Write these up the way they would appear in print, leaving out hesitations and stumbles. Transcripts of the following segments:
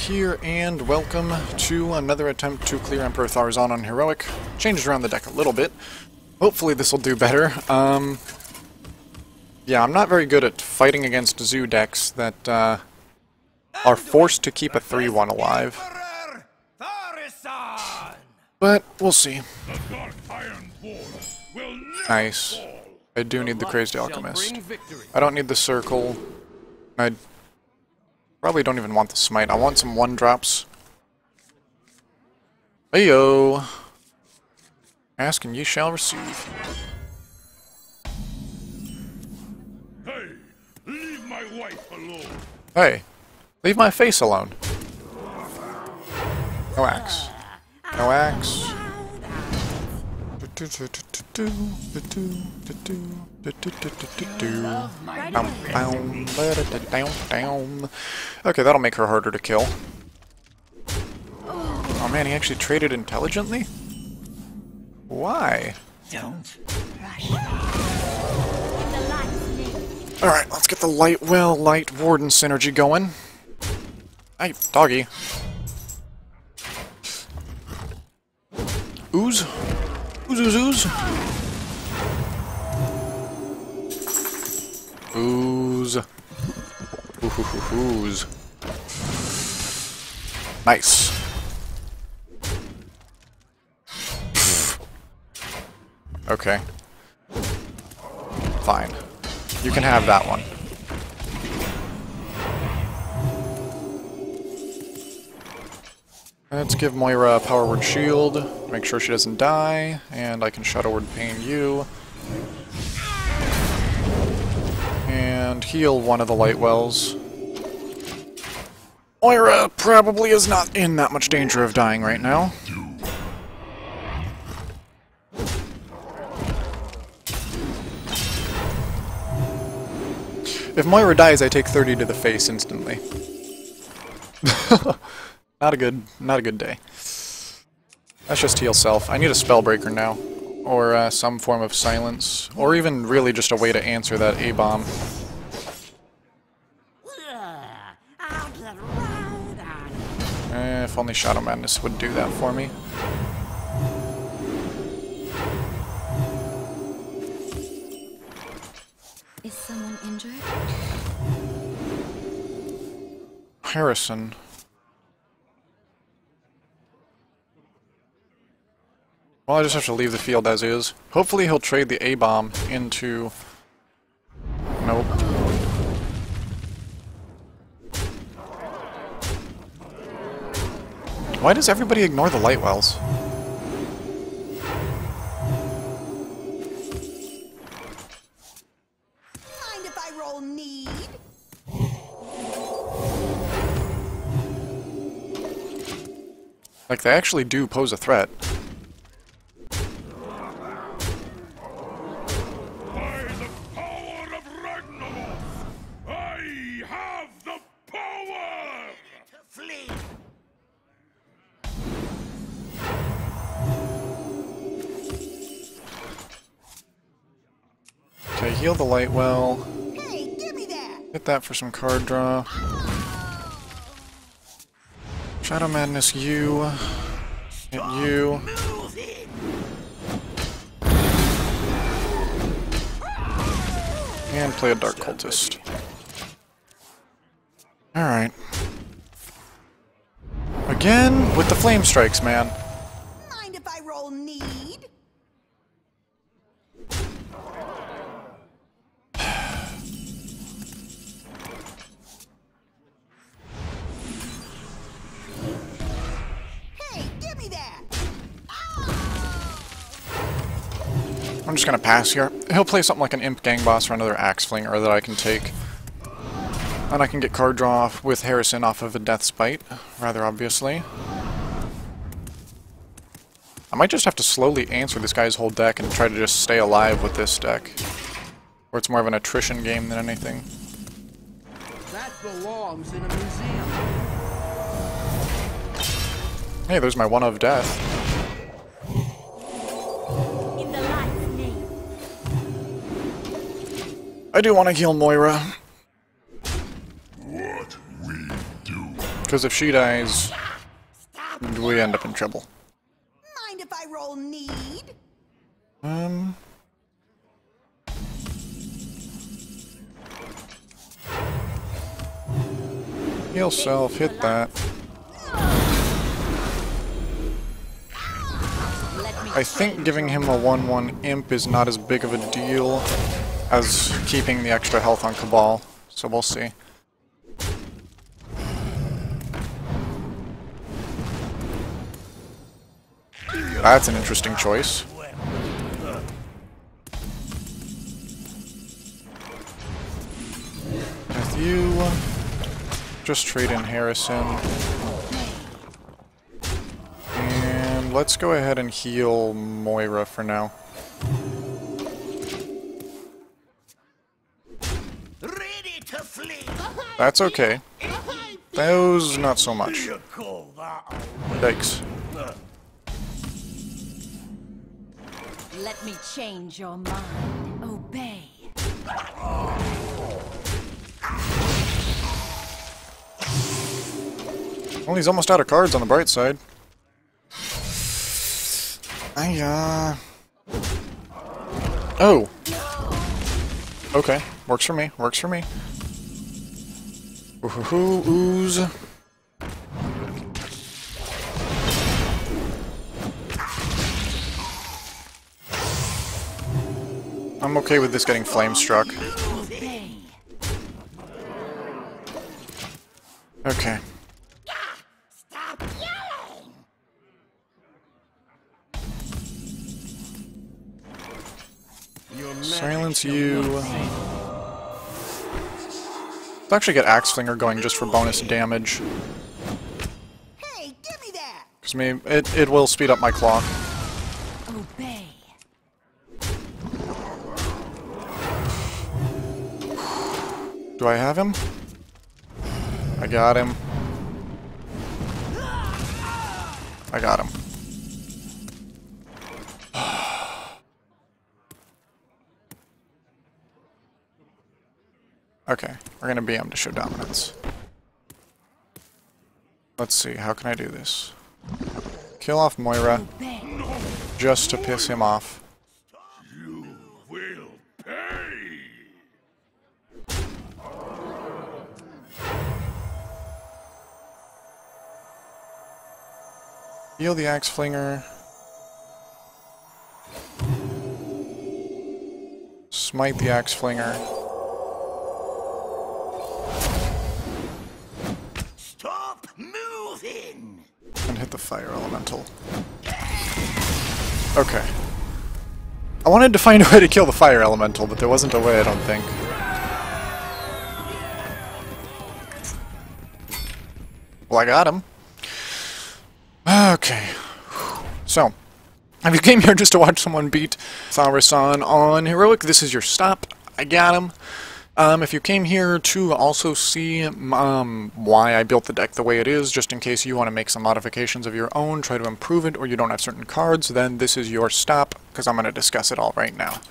here, and welcome to another attempt to clear Emperor Thaurissan on Heroic. Changed around the deck a little bit. Hopefully this will do better. Yeah, I'm not very good at fighting against zoo decks that are forced to keep a 3-1 alive. But we'll see. Nice. I do need the Crazed Alchemist. I don't need the Circle. I probably don't even want the Smite. I want some 1-drops. Heyo! Ask and ye shall receive. Hey! Leave my wife alone! Hey! Leave my face alone. No axe. No axe. Okay, that'll make her harder to kill. Oh man, he actually traded intelligently? Why? Don't rush. Alright, let's get the Light Warden synergy going. Hey, doggy. Ooze? Ooze, ooze, ooze. Ooze. Ooze. Nice. Okay. Fine. You can have that one. Let's give Moira a Power Word Shield, make sure she doesn't die, and I can Shadow Word Pain you. And heal one of the Light Wells. Moira probably is not in that much danger of dying right now. If Moira dies, I take 30 to the face instantly. Not a good day. Let's just heal self. I need a Spellbreaker now. Or some form of silence. Or even really just a way to answer that A-bomb. If only Shadow Madness would do that for me. Is someone injured? Thaurissan. Well, I just have to leave the field as is. Hopefully he'll trade the A-bomb into... Nope. Why does everybody ignore the Light Wells? Mind if I roll need? Like, they actually do pose a threat. Okay, heal the Light Well. Hey, give me that! Hit that for some card draw. Shadow Madness you. Hit you. And play a Dark Cultist. Alright. Again with the Flame Strikes, man. Mind if I roll need? Hey, give me that! I'm just gonna pass here. He'll play something like an Imp Gang Boss or another Axe Flinger that I can take. And I can get card draw off with Thaurissan off of a Death's Bite, rather obviously. I might just have to slowly answer this guy's whole deck and try to just stay alive with this deck. Or it's more of an attrition game than anything. That belongs in a museum. Hey, there's my one of death. In the light's name. I do want to heal Moira. What we do. Because if she dies, we end up in trouble. Mind if I roll need? Heal self, hit that. I think giving him a 1/1 imp is not as big of a deal as keeping the extra health on Cabal, so we'll see. That's an interesting choice. With you, just trade in Harrison. And let's go ahead and heal Moira for now. Ready to flee. That's okay. Those, not so much. Yikes. Let me change your mind. Obey. Well, he's almost out of cards on the bright side. Oh! Okay, works for me, works for me. Ooh, ooze. I'm okay with this getting flame struck. Okay. Stop yelling. Silence you. Let's actually get Axe Flinger going just for bonus damage. Hey, give me that! Because maybe it will speed up my clock. Obey. Do I have him? I got him. I got him. Okay, we're gonna BM to show dominance. Let's see, how can I do this? Kill off Moira, just to piss him off. You will pay. Heal the Axe Flinger. Smite the Axe Flinger. Stop moving. And hit the Fire Elemental. Okay. I wanted to find a way to kill the Fire Elemental, but there wasn't a way, I don't think. Well, I got him. Okay. So, if you came here just to watch someone beat Thaurissan on Heroic, this is your stop. I got him. If you came here to also see why I built the deck the way it is, just in case you want to make some modifications of your own, try to improve it, or you don't have certain cards, then this is your stop, because I'm going to discuss it all right now.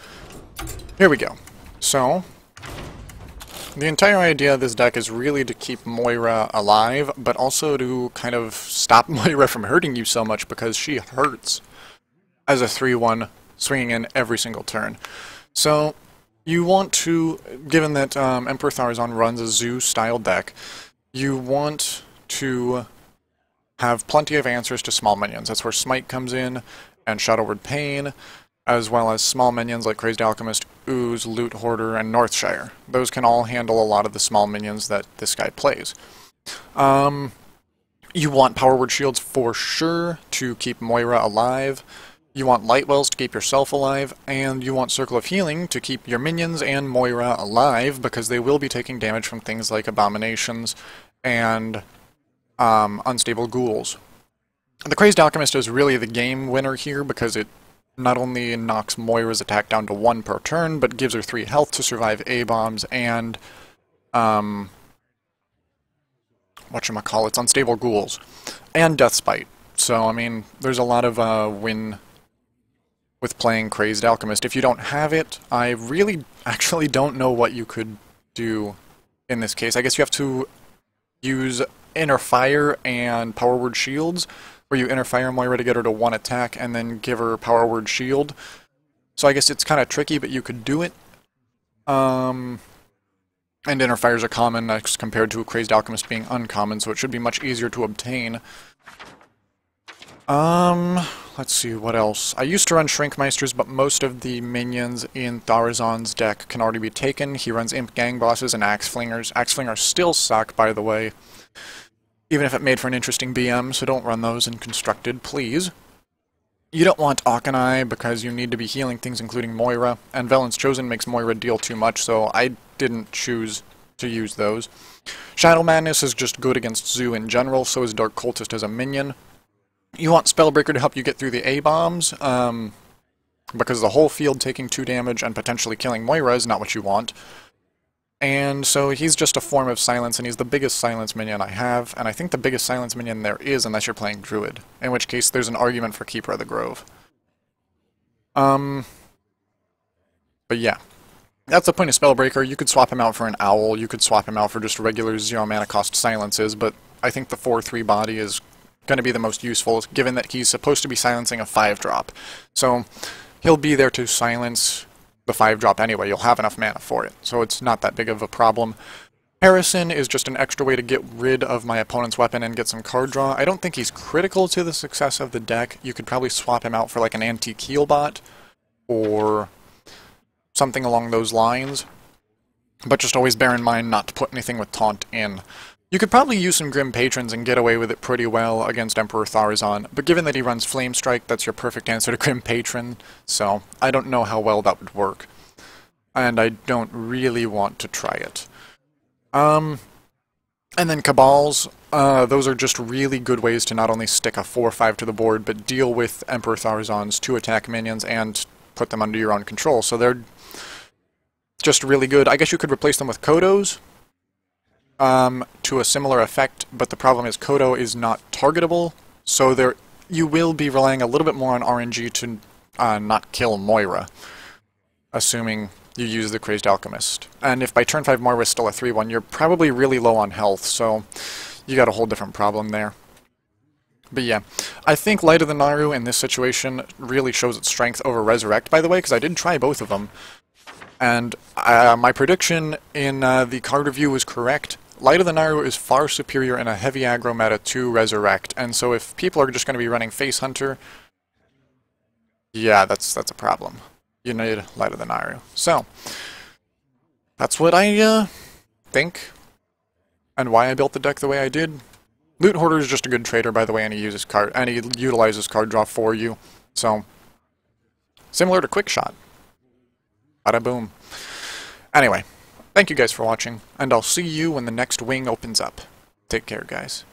Here we go. So, the entire idea of this deck is really to keep Moira alive, but also to kind of stop Moira from hurting you so much, because she hurts as a 3-1 swinging in every single turn. So, you want to, given that Emperor Thaurissan runs a Zoo-style deck, you want to have plenty of answers to small minions. That's where Smite comes in, and Shadowward Pain, as well as small minions like Crazed Alchemist, Ooze, Loot Hoarder, and Northshire. Those can all handle a lot of the small minions that this guy plays. You want Power Word Shields for sure to keep Moira alive. You want Light Wells to keep yourself alive, and you want Circle of Healing to keep your minions and Moira alive, because they will be taking damage from things like Abominations and Unstable Ghouls. The Crazed Alchemist is really the game winner here, because it not only knocks Moira's attack down to 1 per turn, but gives her 3 health to survive A-bombs and, whatchamacallits, Unstable Ghouls, and Death Spite. So, I mean, there's a lot of win with playing Crazed Alchemist. If you don't have it, I really actually don't know what you could do in this case. I guess you have to use Inner Fire and Power Word Shields, where you Inner Fire Moira to get her to 1 attack and then give her Power Word Shield. So I guess it's kind of tricky, but you could do it. And Inner Fires are common as compared to a Crazed Alchemist being uncommon, so it should be much easier to obtain. Let's see, what else? I used to run Shrinkmeisters, but most of the minions in Thaurissan's deck can already be taken. He runs Imp Gang Bosses and Axe Flingers. Axe Flingers still suck, by the way, even if it made for an interesting BM, so don't run those in Constructed, please. You don't want Auchenai because you need to be healing things, including Moira, and Velen's Chosen makes Moira deal too much, so I didn't choose to use those. Shadow Madness is just good against Zoo in general, so is Dark Cultist as a minion. You want Spellbreaker to help you get through the A-bombs, because the whole field taking 2 damage and potentially killing Moira is not what you want. And so he's just a form of silence, and he's the biggest silence minion I have, and I think the biggest silence minion there is unless you're playing Druid, in which case there's an argument for Keeper of the Grove. But yeah. That's the point of Spellbreaker. You could swap him out for an Owl, you could swap him out for just regular 0 mana cost silences, but I think the 4/3 body is going to be the most useful, given that he's supposed to be silencing a 5-drop. So he'll be there to silence the 5-drop anyway. You'll have enough mana for it, so it's not that big of a problem. Thaurissan is just an extra way to get rid of my opponent's weapon and get some card draw. I don't think he's critical to the success of the deck. You could probably swap him out for like an anti-Keel bot, or something along those lines. But just always bear in mind not to put anything with Taunt in. You could probably use some Grim Patrons and get away with it pretty well against Emperor Thaurissan, but given that he runs Flame Strike, that's your perfect answer to Grim Patron, so I don't know how well that would work. And I don't really want to try it. And then Cabals, those are just really good ways to not only stick a 4/5 to the board, but deal with Emperor Thaurissan's 2-attack minions and put them under your own control, so they're just really good. I guess you could replace them with Kodos, to a similar effect, but the problem is Kodo is not targetable, so you will be relying a little bit more on RNG to not kill Moira, assuming you use the Crazed Alchemist. And if by turn 5 Moira is still a 3/1, you're probably really low on health, so you got a whole different problem there. But yeah, I think Light of the Naru in this situation really shows its strength over Resurrect, by the way, because I did try both of them. And my prediction in the card review was correct. Light of the Naru is far superior in a heavy aggro meta to Resurrect, and so if people are just going to be running Face Hunter, yeah, that's a problem. You need Light of the Naru. So, that's what I think, and why I built the deck the way I did. Loot Hoarder is just a good trader, by the way, and he utilizes card draw for you. So, similar to Quick Shot. Bada boom. Anyway, thank you guys for watching, and I'll see you when the next wing opens up. Take care, guys.